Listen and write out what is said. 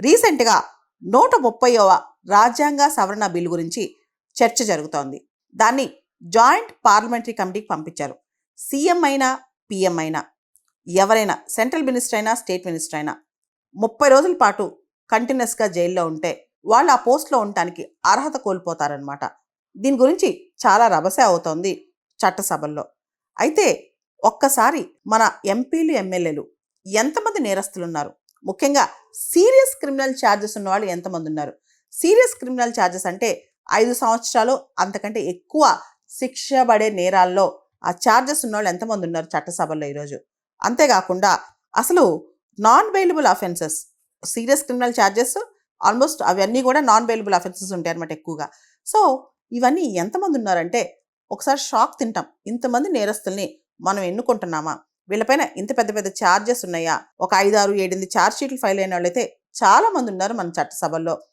రీసెంట్గా 130వ రాజ్యాంగ సవరణ బిల్లు గురించి చర్చ జరుగుతోంది. దాన్ని జాయింట్ పార్లమెంటరీ కమిటీకి పంపించారు. సీఎం అయినా పీఎం అయినా ఎవరైనా సెంట్రల్ మినిస్టర్ అయినా స్టేట్ మినిస్టర్ అయినా 30 రోజుల పాటు కంటిన్యూస్గా జైల్లో ఉంటే వాళ్ళు ఆ పోస్ట్లో ఉండటానికి అర్హత కోల్పోతారనమాట. దీని గురించి చాలా రభస అవుతోంది చట్టసభల్లో. అయితే ఒక్కసారి మన ఎంపీలు ఎమ్మెల్యేలు ఎంతమంది నేరస్తులు ఉన్నారు, ముఖ్యంగా సీరియస్ క్రిమినల్ ఛార్జెస్ ఉన్న వాళ్ళు ఎంతమంది ఉన్నారు? సీరియస్ క్రిమినల్ ఛార్జెస్ అంటే 5 సంవత్సరాలు అంతకంటే ఎక్కువ శిక్ష పడే నేరాల్లో ఆ ఛార్జెస్ ఉన్న వాళ్ళు ఎంతమంది ఉన్నారు చట్టసభల్లో ఈరోజు? అంతేకాకుండా అసలు non bailable offences, serious criminal charges almost అవన్నీ కూడా నాన్ బెయిలబుల్ అఫెన్సెస్ ఉంటాయి అన్నమాట ఎక్కువగా. సో ఇవన్నీ ఎంతమంది ఉన్నారంటే ఒకసారి షాక్ తింటాం. ఇంతమంది నేరస్తుల్ని మనం ఎన్నుకుంటున్నామా? వీళ్ళపైన ఇంత పెద్ద పెద్ద ఛార్జెస్ ఉన్నాయా? ఒక 5, 6, 7, 8 ఛార్జ్ షీట్లు ఫైల్ అయిన వాళ్ళైతే చాలా మంది ఉన్నారు మన చట్టసభల్లో.